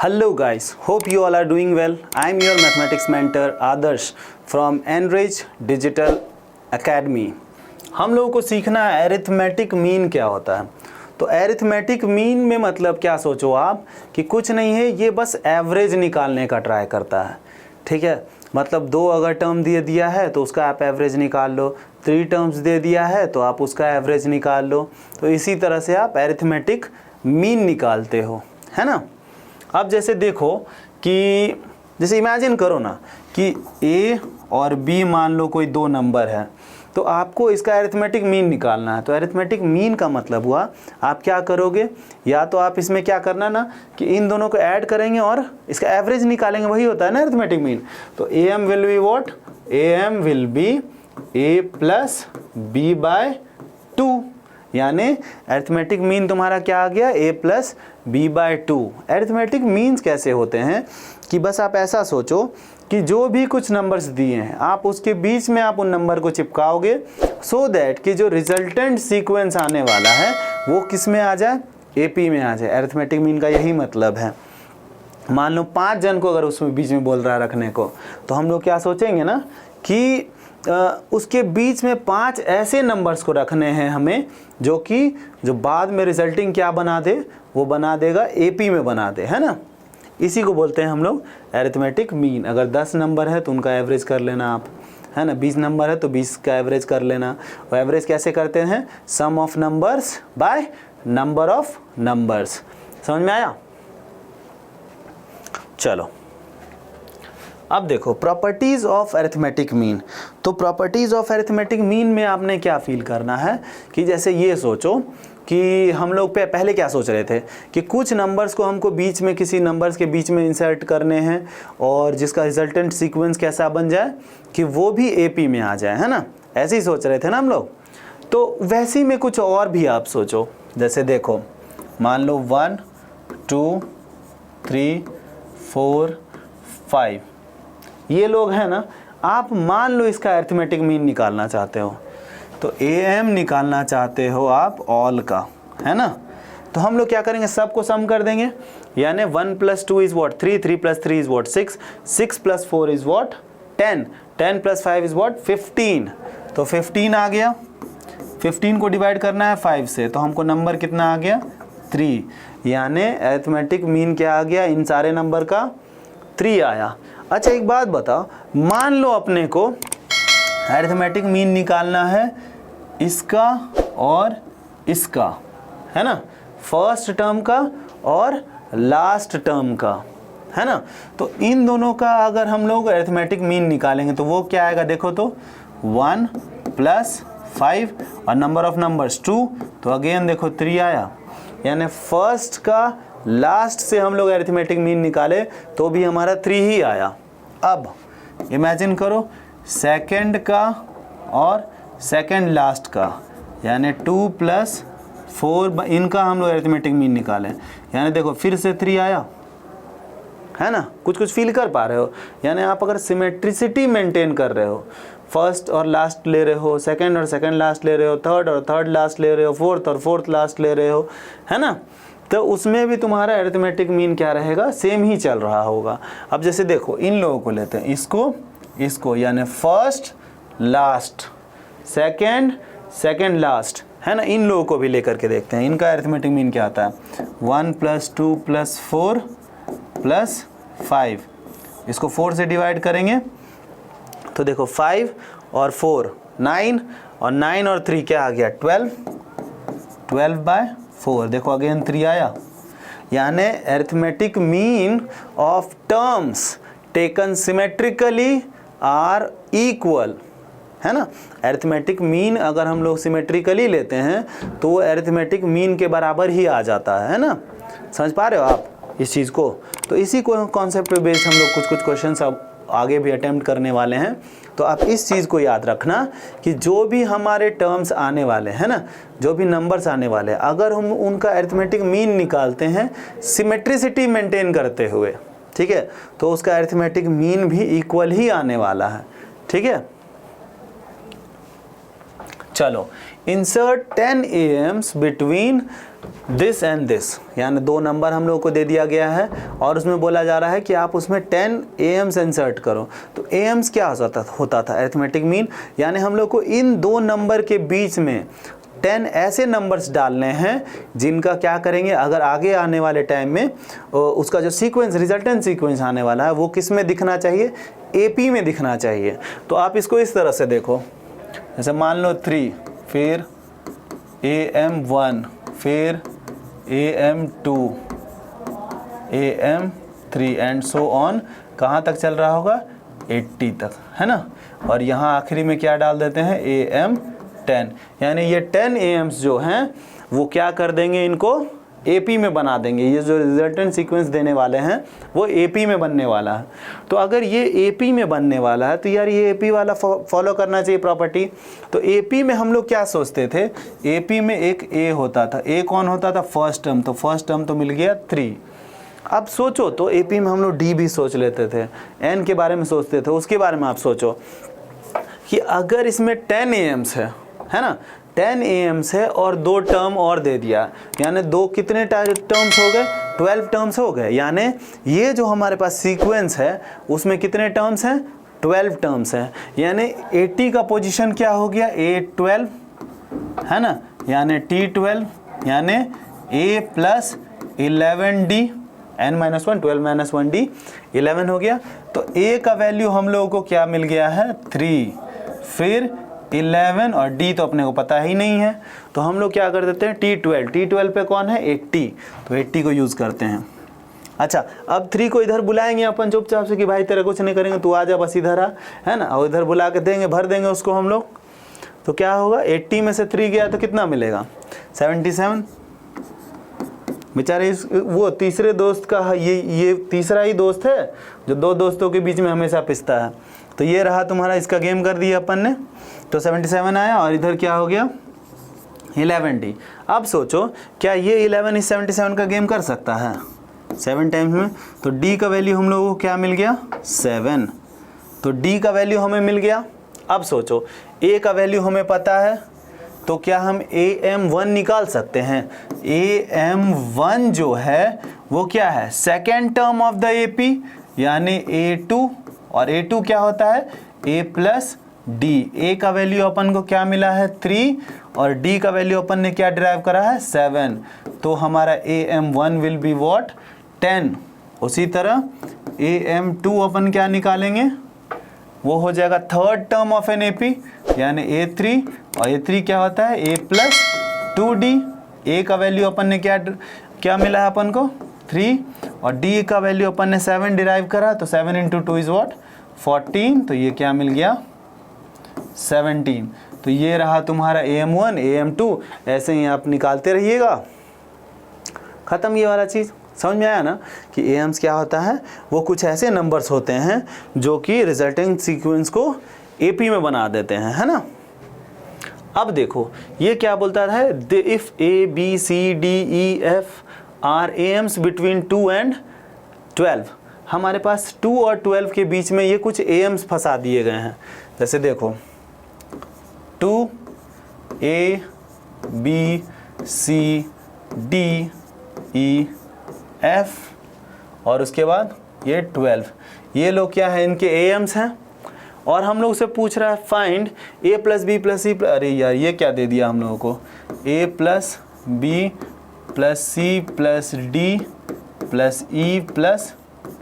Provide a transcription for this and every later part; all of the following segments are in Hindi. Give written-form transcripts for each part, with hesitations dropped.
Hello guys, hope you all are doing well. I am your mathematics mentor Adarsh from Enrich Digital Academy. हम लोगों को सीखना है एरिथमेटिक मीन क्या होता है। तो एरिथमेटिक मीन में मतलब क्या सोचो आप कि कुछ नहीं है, ये बस एवरेज निकालने का ट्राई करता है। ठीक है, मतलब दो अगर टर्म दे दिया है तो उसका आप एवरेज निकाल लो, 3 टर्म्स दे दिया है तो आप उसका एवरेज निकाल लो। तो इसी तरह से आप एरिथमेटिक मीन निकालते हो, है ना। अब जैसे देखो कि जैसे इमेजिन करो ना कि ए और बी मान लो कोई दो नंबर है, तो आपको इसका अरिथमेटिक मीन निकालना है। तो अरिथमेटिक मीन का मतलब हुआ आप क्या करोगे, या तो आप इसमें क्या करना ना कि इन दोनों को ऐड करेंगे और इसका एवरेज निकालेंगे, वही होता है ना अरिथमेटिक मीन। तो A M will be what, A M will be A plus B by 2, यानी अरिथमेटिक मीन तुम्हारा क्या आ गया, a plus B by 2। Arithmetic means कैसे होते हैं कि बस आप ऐसा सोचो कि जो भी कुछ नंबर्स दिए हैं आप उसके बीच में आप उन नंबर को चिपकाओगे सो दैट कि जो रिजल्टेंट सीक्वेंस आने वाला है वो किस में आ जाए, AP में आ जाए। अरिथमेटिक मीन का यही मतलब है। मान लो 5 जन को अगर उसमें बीच में बोल रहा है रखने को, तो हम लोग क्या सोचेंगे ना कि उसके बीच में 5 ऐसे नंबर्स को रखने हैं हमें जो बाद में रिजल्टिंग क्या बना दे, वो बना देगा AP में बना दे, है ना। इसी को बोलते हैं हम लोग अरिथमेटिक मीन। अगर 10 नंबर है तो उनका एवरेज कर लेना आप, है ना। 20 नंबर है तो 20 का एवरेज कर लेना। वो एवरेज कैसे करते हैं, sum of numbers by number of numbers. समझ में आया। चलो अब देखो प्रॉपर्टीज़ ऑफ अरिथमेटिक मीन। तो प्रॉपर्टीज़ ऑफ अरिथमेटिक मीन में आपने क्या फील करना है कि जैसे ये सोचो कि हम लोग पहले क्या सोच रहे थे कि कुछ नंबर्स को हमको बीच में किसी नंबर्स के बीच में इंसर्ट करने हैं और जिसका रिजल्टेंट सीक्वेंस कैसा बन जाए कि वो भी AP में आ जाए, है ना। ऐसे ही सोच रहे थे ना हम लोग। तो वैसे में कुछ और भी आप सोचो। जैसे देखो मान लो 1 2 3 4 5 ये लोग हैं ना। आप मान लो इसका अरिथमेटिक मीन निकालना चाहते हो, तो AM निकालना चाहते हो आप ऑल का, है ना। तो हम लोग क्या करेंगे, सबको सम कर देंगे, यानी 1 + 2 is what 3, 3 + 3 is what 6, 6 + 4 is what 10, 10 + 5 is what 15। तो 15 आ गया। 15 को डिवाइड करना है 5 से, तो हमको नंबर कितना आ गया 3, यानी अरिथमेटिक मीन क्या आ गया, इन सारे नंबर का 3 आया। अच्छा एक बात बताओ, मान लो अपने को अरिथमेटिक मीन निकालना है इसका और इसका, है ना, फर्स्ट टर्म का और लास्ट टर्म का, है ना। तो इन दोनों का अगर हम लोग अरिथमेटिक मीन निकालेंगे तो वो क्या आएगा, देखो तो 1 + 5 और नंबर ऑफ नंबर्स 2, तो अगेन देखो 3 आया। यानी फर्स्ट का लास्ट से हम लोग अरिथमेटिक मीन निकाले तो भी हमारा 3 ही आया। अब इमेजिन करो सेकंड का और सेकंड लास्ट का, यानी 2 + 4 इनका हम लोग अरिथमेटिक मीन निकालें, यानी देखो फिर से 3 आया, है ना। कुछ फील कर पा रहे हो। यानी आप अगर सिमेट्रिसिटी मेंटेन कर रहे हो, फर्स्ट और लास्ट ले रहे हो, सेकंड और सेकंड लास्ट ले रहे हो, थर्ड और थर्ड लास्ट ले रहे हो, फोर्थ और फोर्थ लास्ट ले रहे हो, है ना, तो उसमें भी तुम्हारा अरिथमेटिक मीन क्या रहेगा, सेम ही चल रहा होगा। अब जैसे देखो इन लोगों को लेते हैं, इसको यानी first last second second last, है ना। इन लोगों को भी लेकर के देखते हैं, इनका अरिथमेटिक मीन क्या आता है, 1 + 2 + 4 + 5। इसको 4 से डिवाइड करेंगे तो देखो 5 और 4 9, और 9 और 3 क्या आ गया 12, 12/4। देखो अगेन 3 आया। यानी arithmetic mean of terms taken symmetrically are equal, है ना। अरिथमेटिक मीन अगर हम लोग सिमेट्रिकली लेते हैं तो वो अरिथमेटिक मीन के बराबर ही आ जाता है ना। समझ पा रहे हो आप इस चीज़ को। तो इसी को कॉन्सेप्ट पे बेस्ड हम लोग कुछ क्वेश्चंस अब आगे भी अटेम्प्ट करने वाले हैं। तो आप इस चीज़ को याद रखना कि जो भी हमारे टर्म्स आने वाले हैं ना, जो भी नंबर्स आने वाले हैं, अगर हम उनका अरिथमेटिक मीन निकालते हैं सिमेट्रिसिटी मेंटेन करते हुए, ठीक है, तो उसका अरिथमेटिक मीन भी इक्वल ही आने वाला है। ठीक है, चलो insert 10 AMs between this and this, यानी 2 नंबर हम लोगों को दे दिया गया है और उसमें बोला जा रहा है कि आप उसमें 10 AMs इंसर्ट करो। तो AMs क्या होता था अरिथमेटिक मीन, यानी हम लोग को इन 2 नंबर के बीच में 10 ऐसे नंबर्स डालने हैं जिनका क्या करेंगे, अगर आगे आने वाले टाइम में उसका जो सीक्वेंस रिजल्टेंट सीक्वेंस आने वाला है वो किस में दिखना चाहिए, AP में दिखना चाहिए। तो आप इसको इस तरह से देखो, जैसे मान लो 3 फिर AM1 फिर AM2 AM3 and so on, कहाँ तक चल रहा होगा 80 तक, है ना। और यहाँ आखिरी में क्या डाल देते हैं AM10, यानी ये 10 AMs जो हैं वो क्या कर देंगे, इनको AP में बना देंगे। ये जो रिजल्टेंट सीक्वेंस देने वाले हैं वो AP में बनने वाला है। तो अगर ये AP में बनने वाला है तो यार ये AP वाला फॉलो करना चाहिए प्रॉपर्टी। तो AP में हम लोग क्या सोचते थे, AP में एक A होता था, A कौन होता था, फर्स्ट टर्म, तो फर्स्ट टर्म तो मिल गया 3। अब सोचो तो AP में हम लोग D भी सोच लेते थे, N के बारे में सोचते थे, उसके बारे में आप सोचो कि अगर इसमें 10 AMs है ना, 10 AMs है और 2 टर्म और दे दिया, यानी 2 कितने टर्म्स हो गए, 12 टर्म्स हो गए। यानी ये जो हमारे पास सीक्वेंस है उसमें कितने टर्म्स हैं, 12 टर्म्स हैं। यानी 80 का पोजीशन क्या हो गया, A12 है ना, यानी T12, यानी A plus 11D n-1 12 -1D 11 हो गया। तो A का वैल्यू हम लोगों को क्या मिल गया है 3, फिर 11 और D तो अपने को पता ही नहीं है, तो हम लोग क्या कर देते हैं T12 पे कौन है 80, तो 80 को यूज़ करते हैं। अच्छा अब 3 को इधर बुलाएंगे अपन चुपचाप से कि भाई तेरा कुछ नहीं करेंगे, तू आ जा बस इधर आ, है ना, और इधर बुला के देंगे, भर देंगे उसको हम लोग। तो क्या होगा 80 में से 3 गया तो कितना मिलेगा 77। बेचारे वो तीसरे दोस्त का ये तीसरा ही दोस्त है जो 2 दोस्तों के बीच में हमेशा पिसता है। तो ये रहा तुम्हारा, इसका गेम कर दिया अपन ने, तो 77 आया और इधर क्या हो गया 11D। अब सोचो क्या ये 11 इस 77 का गेम कर सकता है 7 टाइम्स में, तो D का वैल्यू हम लोगों को क्या मिल गया 7, तो D का वैल्यू हमें मिल गया। अब सोचो A का वैल्यू हमें पता है, तो क्या हम AM1 निकाल सकते हैं। AM1 जो है वो क्या है second term of the AP, यानी A2, और A2 क्या होता है A प्लस D। A का वैल्यू अपन को क्या मिला है 3 और D का वैल्यू अपन ने क्या डिराइव करा है 7, तो हमारा AM1 विल बी व्हाट 10। उसी तरह AM2 अपन क्या निकालेंगे, वो हो जाएगा third term of n AP, यानी A3, और A3 क्या होता है A प्लस 2D। A का वैल्यू अपन ने क्या मिला है अपन को 3, और D का वैल्यू अपन ने 7 डिराइव करा, तो 7 × 2 इज व्हाट 14, तो ये क्या मिल गया 17। तो ये रहा तुम्हारा AM1 AM2, ऐसे ही आप निकालते रहिएगा, ख़त्म ये वाला चीज़। समझ में आया ना कि AMs क्या होता है, वो कुछ ऐसे नंबर्स होते हैं जो कि रिजल्टिंग सीक्वेंस को AP में बना देते हैं, है ना। अब देखो ये क्या बोलता है, if ABCDEF are AMs between 2 and 12, हमारे पास 2 और 12 के बीच में ये कुछ AMs फंसा दिए गए हैं। जैसे देखो 2 A B C D E F और उसके बाद ये 12, ये लोग क्या है इनके AMs हैं, और हम लोग से पूछ रहा है find A plus B plus C, अरे यार ये क्या दे दिया हम लोगों को A plus B plus C plus D plus E plus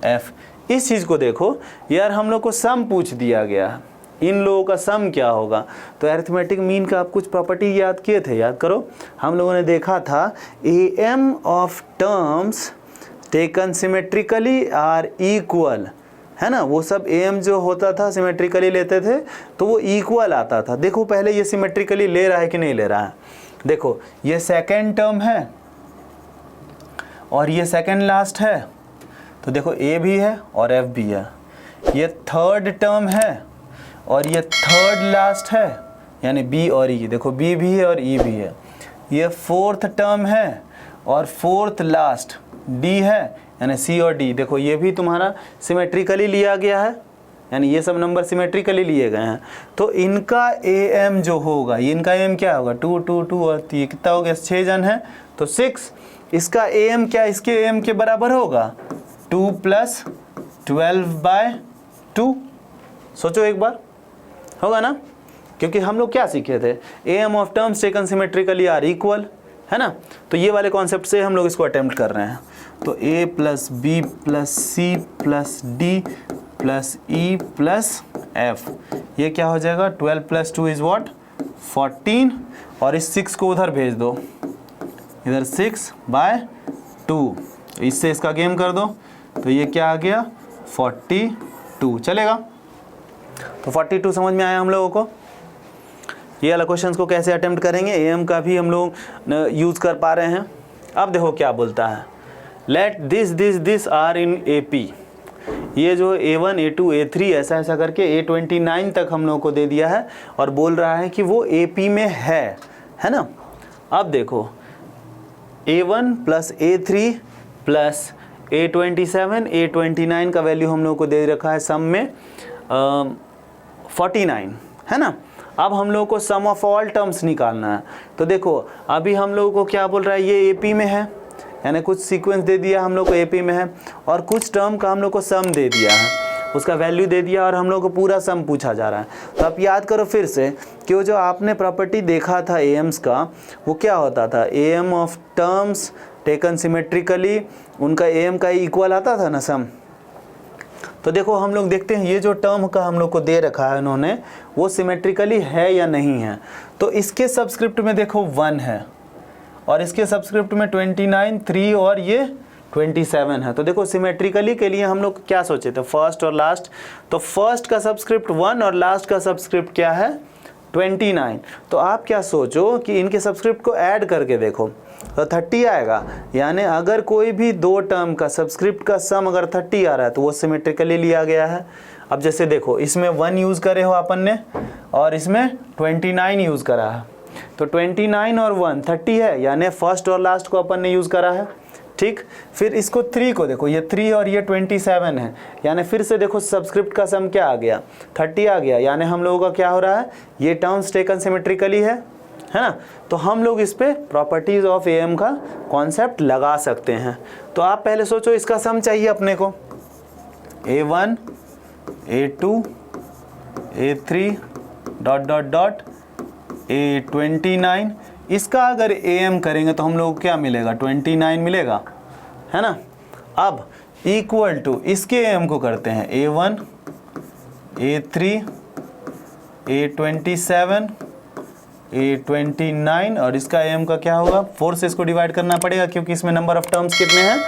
F। इस चीज़ को देखो यार, हम लोग को सम पूछ दिया गया है, इन लोगों का सम क्या होगा। तो अरिथमेटिक मीन का आप कुछ प्रॉपर्टी याद किए थे, याद करो। हम लोगों ने देखा था AM of terms taken symmetrically are equal, है ना। वो सब AM जो होता था सिमेट्रिकली लेते थे तो वो इक्वल आता था। देखो पहले ये सिमेट्रिकली ले रहा है कि नहीं ले रहा है, देखो ये सेकेंड टर्म है और ये सेकेंड लास्ट है, तो देखो A भी है और F भी है। ये थर्ड टर्म है और ये थर्ड लास्ट है, यानी B और E, देखो B भी है और E भी है। ये फोर्थ टर्म है और फोर्थ लास्ट D है, यानी C और D, देखो ये भी तुम्हारा सिमेट्रिकली लिया गया है, यानी ये सब नंबर सिमेट्रिकली लिए गए हैं, तो इनका AM जो होगा, ये इनका AM क्या होगा 2 2 2 और ये कितना हो गया 6 जन है तो 6। इसका AM क्या इसके AM के बराबर होगा 2 + 12/2। सोचो एक बार, होगा ना, क्योंकि हम लोग क्या सीखे थे AM of terms taken symmetrically are equal, है ना। तो ये वाले कॉन्सेप्ट से हम लोग इसको अटेम्प्ट कर रहे हैं। तो A + B + C + D + E + F, ये क्या हो जाएगा 12 + 2 इज व्हाट 14, और इस 6 को उधर भेज दो, इधर 6/2, इससे इसका गेम कर दो, तो ये क्या आ गया 42, चलेगा। तो 42 समझ में आया हम लोगों को। ये वाला क्वेश्चन को कैसे अटेम्प्ट करेंगे, AM का भी हम लोग यूज़ कर पा रहे हैं। अब देखो क्या बोलता है, let this are in AP। ये जो A1 A2 A3 ऐसा करके A29 तक हम लोगों को दे दिया है और बोल रहा है कि वो AP में है ना। अब देखो A1 + A3 + A27 A29 का वैल्यू हम लोगों को दे रखा है सम में 49, है ना। अब हम लोगों को सम ऑफ ऑल टर्म्स निकालना है। तो देखो अभी हम लोगों को क्या बोल रहा है, ये AP में है, यानी कुछ सीक्वेंस दे दिया हम लोग को AP में है, और कुछ टर्म का हम लोग को सम दे दिया है, उसका वैल्यू दे दिया, और हम लोग को पूरा सम पूछा जा रहा है। तो आप याद करो फिर से कि वो जो आपने प्रॉपर्टी देखा था AMs का, वो क्या होता था, AM of terms taken symmetrically, उनका AM का इक्वल आता था ना सम। तो देखो हम लोग देखते हैं ये जो टर्म का हम लोग को दे रखा है उन्होंने, वो सिमेट्रिकली है या नहीं है। तो इसके सबस्क्रिप्ट में देखो 1 है, और इसके सबस्क्रिप्ट में 29 3 और ये 27 है। तो देखो सिमेट्रिकली के लिए हम लोग क्या सोचे थे, फर्स्ट और लास्ट। तो फर्स्ट का सबस्क्रिप्ट 1 और लास्ट का सबस्क्रिप्ट क्या है 29। तो आप क्या सोचो कि इनके सबस्क्रिप्ट को ऐड करके देखो तो 30 आएगा। यानी अगर कोई भी दो टर्म का सबस्क्रिप्ट का सम अगर 30 आ रहा है तो वो सिमेट्रिकली लिया गया है। अब जैसे देखो इसमें 1 यूज़ करे हो अपन ने, और इसमें 29 यूज़ करा है, तो 29 और 1 30 है, यानी फर्स्ट और लास्ट को अपन ने यूज़ करा है। ठीक, फिर इसको 3 को देखो, ये 3 और ये 27 है, यानी फिर से देखो सबस्क्रिप्ट का सम क्या आ गया 30 आ गया, यानी हम लोगों का क्या हो रहा है, ये टर्म्स टेकन सिमेट्रिकली है ना। तो हम लोग इस पे प्रॉपर्टीज ऑफ AM का कॉन्सेप्ट लगा सकते हैं। तो आप पहले सोचो इसका सम चाहिए अपने को, A1 A2 A3 ... A29, इसका अगर AM करेंगे तो हम लोग को क्या मिलेगा 29 मिलेगा, है ना। अब इक्वल टू इसके AM को करते हैं A1 A3 A27 A29, और इसका AM का क्या होगा 4 से इसको डिवाइड करना पड़ेगा क्योंकि इसमें नंबर ऑफ टर्म्स कितने हैं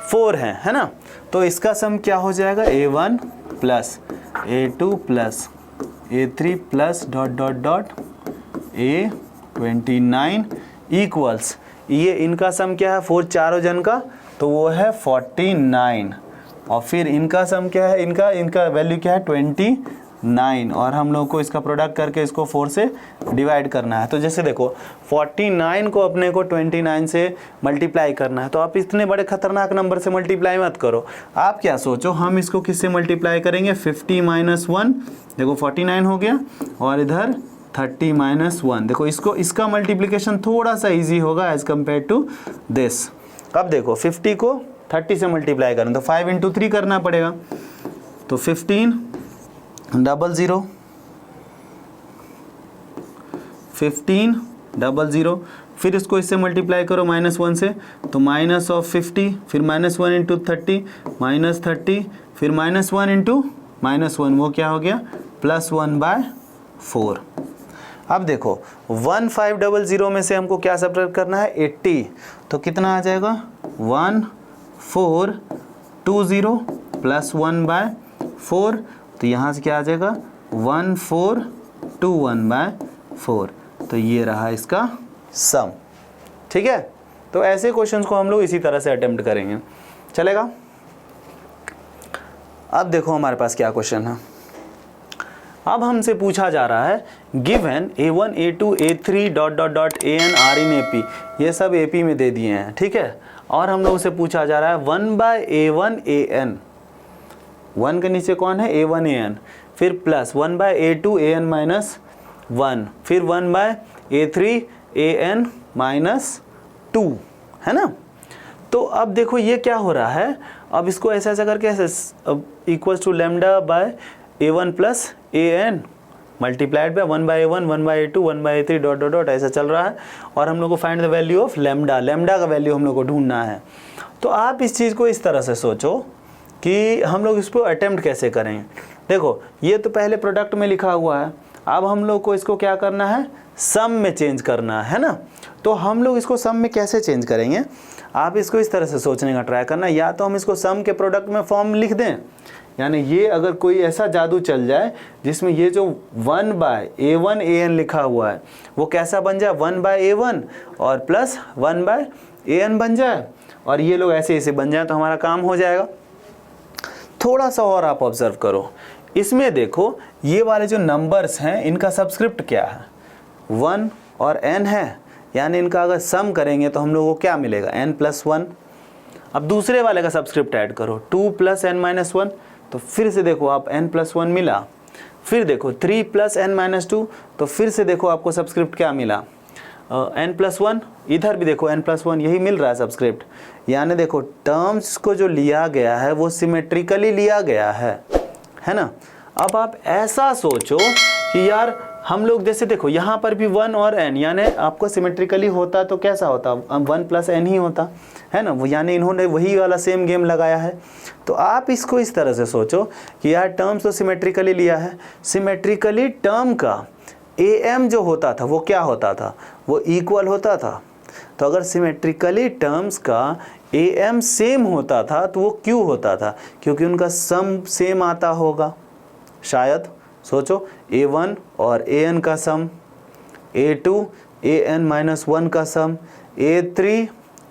4 हैं, है ना। तो इसका सम क्या हो जाएगा A1 + A2 + A3 + ... A29 equals, ये इनका सम क्या है 4 चारों जन का, तो वो है 49, और फिर इनका सम क्या है, इनका वैल्यू क्या है 29, और हम लोग को इसका प्रोडक्ट करके इसको 4 से डिवाइड करना है। तो जैसे देखो 49 को अपने को 29 से मल्टीप्लाई करना है, तो आप इतने बड़े खतरनाक नंबर से मल्टीप्लाई मत करो। आप क्या सोचो, हम इसको किससे मल्टीप्लाई करेंगे 50 - 1, देखो 49 हो गया, और इधर 30 - 1, देखो इसका मल्टीप्लिकेशन थोड़ा सा इजी होगा एज कम्पेयर टू दिस। अब देखो 50 को 30 से मल्टीप्लाई करना तो 5 × 3 करना पड़ेगा, तो 15 00 1500, फिर इसको इससे मल्टीप्लाई करो -1 से, तो -50, फिर -1 × 30 -30, फिर -1 × -1, वो क्या हो गया +1/4। अब देखो 1500 में से हमको क्या सब्ट्रैक्ट करना है 80, तो कितना आ जाएगा 1420 + 1/4, तो यहाँ से क्या आ जाएगा 1421/4, तो ये रहा इसका सम। ठीक है, तो ऐसे क्वेश्चंस को हम लोग इसी तरह से अटेम्प्ट करेंगे, चलेगा। अब देखो हमारे पास क्या क्वेश्चन है। अब हमसे पूछा जा रहा है given A1 A2 A3 ... AN R in AP, ये सब AP में दे दिए हैं, ठीक है। और हम लोग से पूछा जा रहा है 1/A1 AN, 1 के नीचे कौन है, a1 an, फिर प्लस 1/a2 an माइनस 1, फिर 1/a3 an माइनस 2, है ना। तो अब देखो ये क्या हो रहा है, अब इसको ऐसा ऐसा करके ऐसे equals to lambda by a1 plus an multiplied by 1/a1 1/a2 1/a3 dot dot dot ऐसा चल रहा है। और हम लोग को find the value of lambda, lambda का वैल्यू हम लोग को ढूंढना है। तो आप इस चीज़ को इस तरह से सोचो कि हम लोग इसको अटेम्प्ट कैसे करें। देखो ये तो पहले प्रोडक्ट में लिखा हुआ है, अब हम लोग को इसको क्या करना है, सम में चेंज करना है ना। तो हम लोग इसको सम में कैसे चेंज करेंगे, आप इसको इस तरह से सोचने का ट्राई करना। या तो हम इसको सम के प्रोडक्ट में फॉर्म लिख दें, यानी ये अगर कोई ऐसा जादू चल जाए जिसमें ये जो 1/a1 an लिखा हुआ है वो कैसा बन जाए, 1/a1 और प्लस 1/an बन जाए, और ये लोग ऐसे ऐसे बन जाए तो हमारा काम हो जाएगा। थोड़ा सा और आप ऑब्जर्व करो, इसमें देखो ये वाले जो नंबर्स हैं इनका सबस्क्रिप्ट क्या है, 1 और n है, यानी इनका अगर सम करेंगे तो हम लोगों को क्या मिलेगा, n+1। अब दूसरे वाले का सबस्क्रिप्ट ऐड करो, 2 + n-1, तो फिर से देखो आप n+1 मिला। फिर देखो 3 + n-2, तो फिर से देखो आपको सबस्क्रिप्ट क्या मिला, n+1। इधर भी देखो n+1 यही मिल रहा है सबस्क्रिप्ट। यानी देखो टर्म्स को जो लिया गया है वो सिमेट्रिकली लिया गया है ना। अब आप ऐसा सोचो कि यार हम लोग जैसे देखो यहाँ पर भी 1 और n, यानी आपको सिमेट्रिकली होता तो कैसा होता, 1 + n ही होता है ना। वो यानी इन्होंने वही वाला सेम गेम लगाया है। तो आप इसको इस तरह से सोचो कि यार टर्म्स तो सिमेट्रिकली लिया है, सिमेट्रिकली टर्म का am जो होता था वो क्या होता था, वो इक्वल होता था। तो अगर सिमेट्रिकली टर्म्स का am सेम होता था तो वो क्यों होता था, क्योंकि उनका सम सेम आता होगा शायद। सोचो a1 और an का सम, a2 an-1 का सम, a3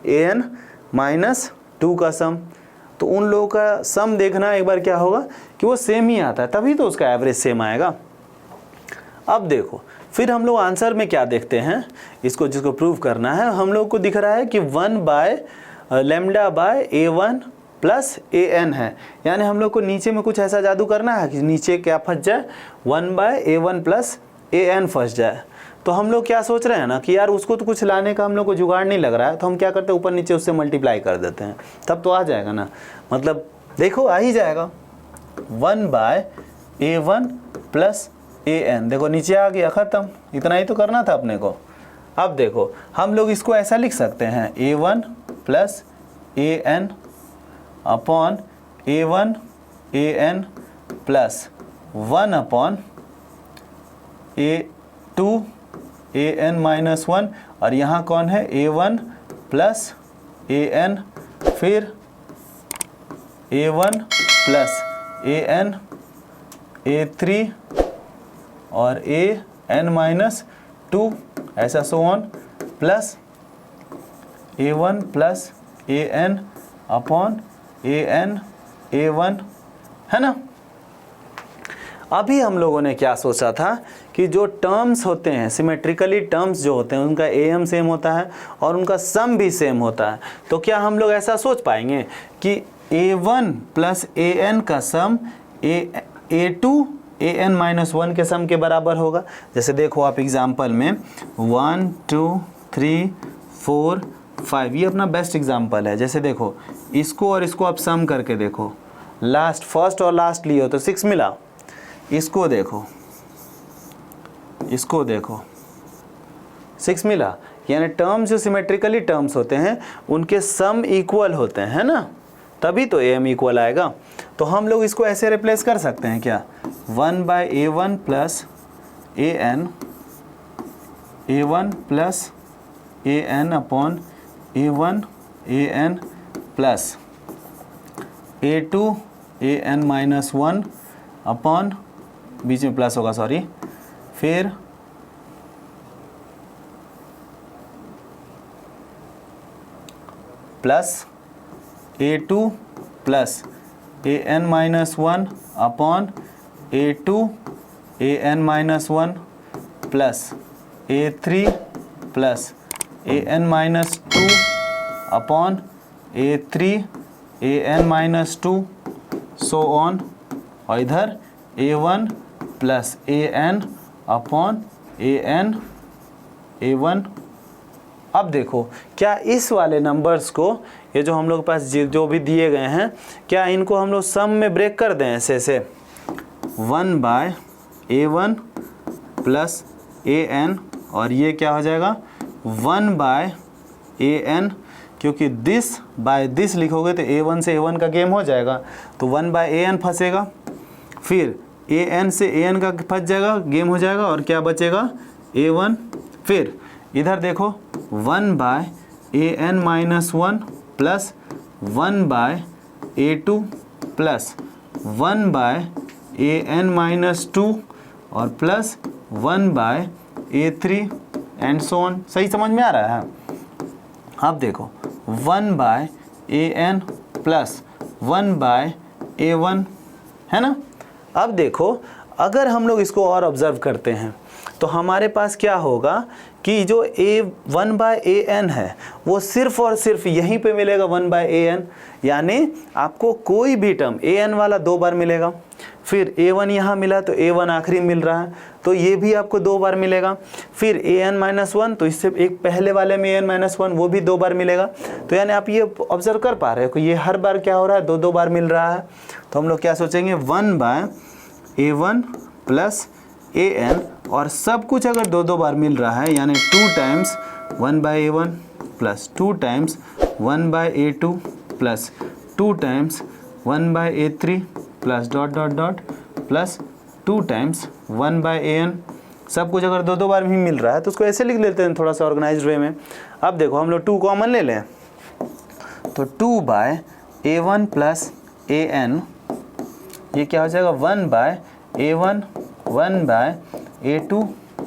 an-2 का सम, तो उन लोगों का सम देखना एक बार क्या होगा कि वो सेम ही आता है, तभी तो उसका एवरेज सेम आएगा। अब देखो फिर हम लोग आंसर में क्या देखते हैं, इसको जिसको प्रूव करना है, हम लोग को दिख रहा है कि 1/λ/a1 + an है। यानी हम लोग को नीचे में कुछ ऐसा जादू करना है कि नीचे क्या फंस जाए, 1/a1 + an फंस जाए। तो हम लोग क्या सोच रहे हैं ना कि यार उसको तो कुछ लाने का हम लोग को जुगाड़ नहीं लग रहा है, तो हम क्या करते हैं ऊपर नीचे उससे मल्टीप्लाई कर देते हैं, तब तो आ जाएगा ना। मतलब देखो आ ही जाएगा 1/a1 + an, देखो नीचे आ गया, ख़त्म। इतना ही तो करना था अपने को। अब देखो हम लोग इसको ऐसा लिख सकते हैं, a1 + an upon a1 an plus 1/a2 an-1, और यहाँ कौन है, a1 + an, फिर a1 + an, a3 और an-2, ऐसा so on, plus a1 + an upon an a1, है ना। अभी हम लोगों ने क्या सोचा था कि जो टर्म्स होते हैं सिमेट्रिकली, टर्म्स जो होते हैं उनका am सेम होता है और उनका सम भी सेम होता है। तो क्या हम लोग ऐसा सोच पाएंगे कि a1 + an का सम a2 an-1 के सम के बराबर होगा। जैसे देखो आप एग्जाम्पल में 1 2 3 4 5, ये अपना बेस्ट एग्जाम्पल है। जैसे देखो इसको और इसको आप सम करके देखो, लास्ट फर्स्ट और लास्ट लिए हो तो 6 मिला। इसको देखो, इसको देखो 6 मिला। यानी टर्म्स जो सिमेट्रिकली टर्म्स होते हैं उनके सम इक्वल होते हैं ना, तभी तो am इक्वल आएगा। तो हम लोग इसको ऐसे रिप्लेस कर सकते हैं क्या, 1/a1 + an, a1 + an upon a1 an plus a2 an-1 upon, बीच में प्लस होगा सॉरी, फिर plus a2 + an-1 upon a2 an-1 plus a3 + an-2 upon a3 an-2 so on और इधर a1 plus an upon an a1। अब देखो क्या इस वाले नंबर्स को, ये जो हम लोग के पास जो भी दिए गए हैं, क्या इनको हम लोग सम में ब्रेक कर दें ऐसे 1/a1 प्लस an, और ये क्या हो जाएगा 1/an, क्योंकि दिस बाय दिस लिखोगे तो a1 से a1 का गेम हो जाएगा, तो 1/an फंसेगा, फिर an से an का फंस जाएगा, गेम हो जाएगा, और क्या बचेगा a1। फिर इधर देखो 1/an minus 1 plus 1/a2 plus 1/an minus 2 और plus 1/a3 and so on. सही समझ में आ रहा है? अब देखो 1/an प्लस 1/a1 है ना। अब देखो अगर हम लोग इसको और ऑब्जर्व करते हैं तो हमारे पास क्या होगा कि जो 1/an है वो सिर्फ और सिर्फ यहीं पे मिलेगा 1/an, यानी आपको कोई भी टर्म an वाला 2 बार मिलेगा, फिर a1 यहाँ मिला तो a1 आखिरी मिल रहा है तो ये भी आपको 2 बार मिलेगा, फिर an माइनस 1 तो इससे एक पहले वाले में an माइनस 1 वो भी 2 बार मिलेगा। तो यानी आप ये ऑब्जर्व कर पा रहे हो कि ये हर बार क्या हो रहा है, 2 बार मिल रहा है। तो हम लोग क्या सोचेंगे 1/a1 प्लस an, और सब कुछ अगर 2 बार मिल रहा है यानी 2 times 1/a1 plus 2 times 1/a2 plus 2 times 1/a3 plus dot dot dot plus 2 times 1/an, सब कुछ अगर 2 बार भी मिल रहा है तो उसको ऐसे लिख लेते हैं थोड़ा सा ऑर्गेनाइज्ड वे में। अब देखो हम लोग 2 कॉमन ले लें तो 2/a1 प्लस an, ये क्या हो जाएगा 1/a1 1/a2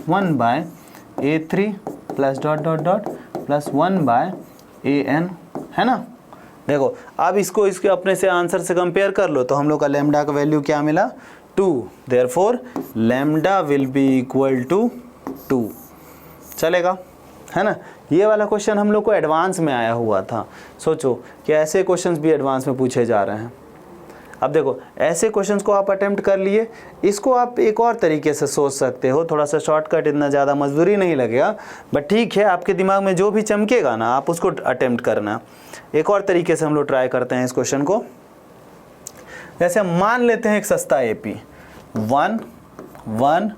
1/a3 plus dot dot dot plus 1/an, है ना। देखो अब इसको इसके अपने से आंसर से कंपेयर कर लो तो हम लोग का लैम्डा का वैल्यू क्या मिला 2, therefore lambda will be equal to 2। चलेगा, है ना। ये वाला क्वेश्चन हम लोग को एडवांस में आया हुआ था। सोचो कि ऐसे क्वेश्चंस भी एडवांस में पूछे जा रहे हैं। अब देखो ऐसे क्वेश्चंस को आप अटेम्प्ट कर लिए, इसको आप एक और तरीके से सोच सकते हो, थोड़ा सा शॉर्टकट, इतना ज़्यादा मजदूरी नहीं लगेगा, बट ठीक है आपके दिमाग में जो भी चमकेगा ना आप उसको अटेम्प्ट करना। एक और तरीके से हम लोग ट्राई करते हैं इस क्वेश्चन को। जैसे हम मान लेते हैं एक सस्ता AP 1 1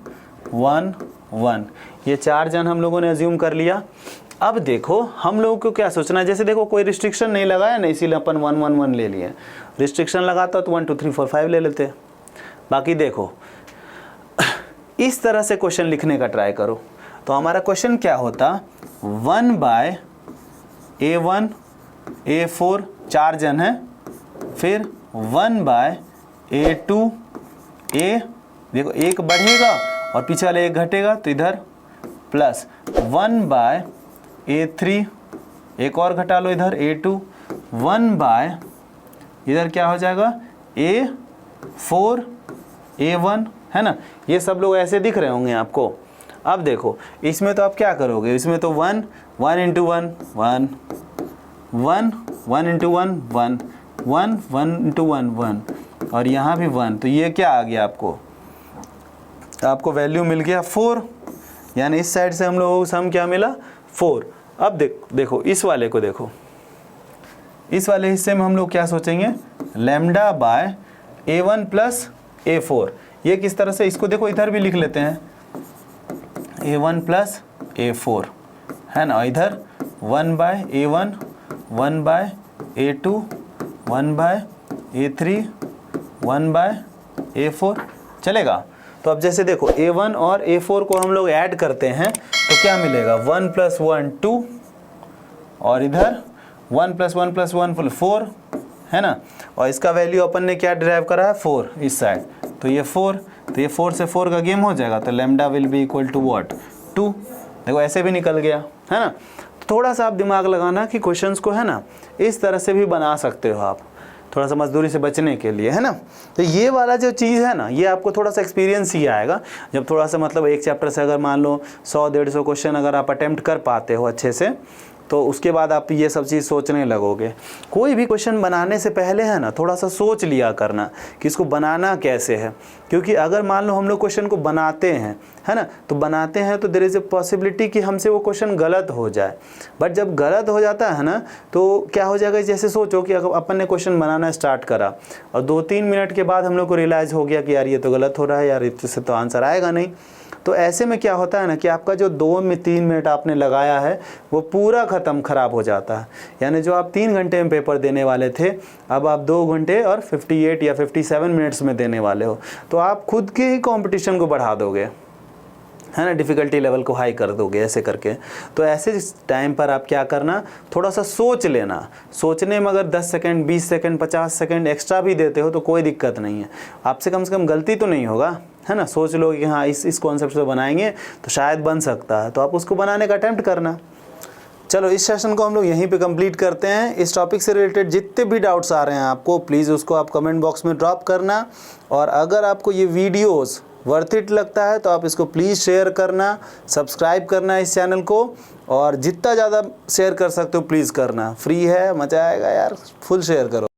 1 1, ये 4 जन हम लोगों ने अज्यूम कर लिया। अब देखो हम लोगों को क्या सोचना है, जैसे देखो कोई रिस्ट्रिक्शन नहीं लगाया ना, इसीलिए अपन 1 1 1 ले लिए। रिस्ट्रिक्शन लगाता तो 1 2 3 4 5 ले लेते। बाकी देखो इस तरह से क्वेश्चन लिखने का ट्राई करो तो हमारा क्वेश्चन क्या होता 1/a1 a4 4 जन है, फिर 1/a2 a, देखो एक बढ़ेगा और पीछे वाले एक घटेगा तो इधर प्लस 1/a3 एक और घटा लो इधर a2 1/ इधर क्या हो जाएगा a4 a1, है ना। ये सब लोग ऐसे दिख रहे होंगे आपको। अब देखो इसमें तो आप क्या करोगे, इसमें तो 1 1 इंटू 1 1 1 1 इंटू 1 1 1 1 इंटू 1 1 और यहाँ भी 1, तो ये क्या आ गया आपको वैल्यू मिल गया 4, यानी इस साइड से हम लोगों को सम क्या मिला 4। अब देखो इस वाले को देखो, इस वाले हिस्से में हम लोग क्या सोचेंगे lambda by a1 plus a4। ये किस तरह से, इसको देखो इधर भी लिख लेते हैं a1 प्लस a4, है ना। इधर 1/a1 1/a2 1/a3 1/a4 चलेगा। तो अब जैसे देखो a1 और a4 को हम लोग ऐड करते हैं तो क्या मिलेगा 1 + 1 2 और इधर 1 + 1 + 1 4, है ना। और इसका वैल्यू अपन ने क्या डिराइव करा है 4 इस साइड, तो ये 4, तो ये 4 से 4 का गेम हो जाएगा, तो lambda will be equal to what 2। देखो ऐसे भी निकल गया, है ना। थोड़ा सा आप दिमाग लगाना कि क्वेश्चंस को, है ना, इस तरह से भी बना सकते हो आप, थोड़ा सा मजदूरी से बचने के लिए, है ना। तो ये वाला जो चीज़ है ना, ये आपको थोड़ा सा एक्सपीरियंस ही आएगा जब थोड़ा सा मतलब एक चैप्टर से अगर मान लो 100 150 क्वेश्चन अगर आप अटेम्प्ट कर पाते हो अच्छे से, तो उसके बाद आप ये सब चीज़ सोचने लगोगे। कोई भी क्वेश्चन बनाने से पहले है ना थोड़ा सा सोच लिया करना कि इसको बनाना कैसे है, क्योंकि अगर मान लो हम लोग क्वेश्चन को बनाते हैं, है ना, तो बनाते हैं तो देयर इज़ ए पॉसिबिलिटी कि हमसे वो क्वेश्चन गलत हो जाए। बट जब गलत हो जाता है ना तो क्या हो जाएगा, जैसे सोचो कि अगर अपन ने क्वेश्चन बनाना स्टार्ट करा और 2-3 मिनट के बाद हम लोग को रियलाइज़ हो गया कि यार ये तो गलत हो रहा है, यार इससे तो आंसर आएगा नहीं। तो ऐसे में क्या होता है ना कि आपका जो 2-3 मिनट आपने लगाया है वो पूरा ख़राब हो जाता है। यानी जो आप 3 घंटे में पेपर देने वाले थे अब आप 2 घंटे और 58 या 57 मिनट्स में देने वाले हो। तो आप खुद के ही कंपटीशन को बढ़ा दोगे, है ना, डिफ़िकल्टी लेवल को हाई कर दोगे ऐसे करके। तो ऐसे टाइम पर आप क्या करना, थोड़ा सा सोच लेना। सोचने में अगर 10 सेकंड 20 सेकंड 50 सेकंड एक्स्ट्रा भी देते हो तो कोई दिक्कत नहीं है, आपसे कम से कम गलती तो नहीं होगा, है ना। सोच लो कि हाँ इस कॉन्सेप्ट से बनाएंगे तो शायद बन सकता है, तो आप उसको बनाने का अटेम्प्ट करना। चलो इस सेशन को हम लोग यहीं पे कंप्लीट करते हैं। इस टॉपिक से रिलेटेड जितने भी डाउट्स आ रहे हैं आपको, प्लीज़ उसको आप कमेंट बॉक्स में ड्रॉप करना। और अगर आपको ये वीडियोस वर्थ इट लगता है तो आप इसको प्लीज़ शेयर करना, सब्सक्राइब करना इस चैनल को, और जितना ज़्यादा शेयर कर सकते हो प्लीज़ करना। फ्री है, मज़ा आएगा यार, फुल शेयर करो।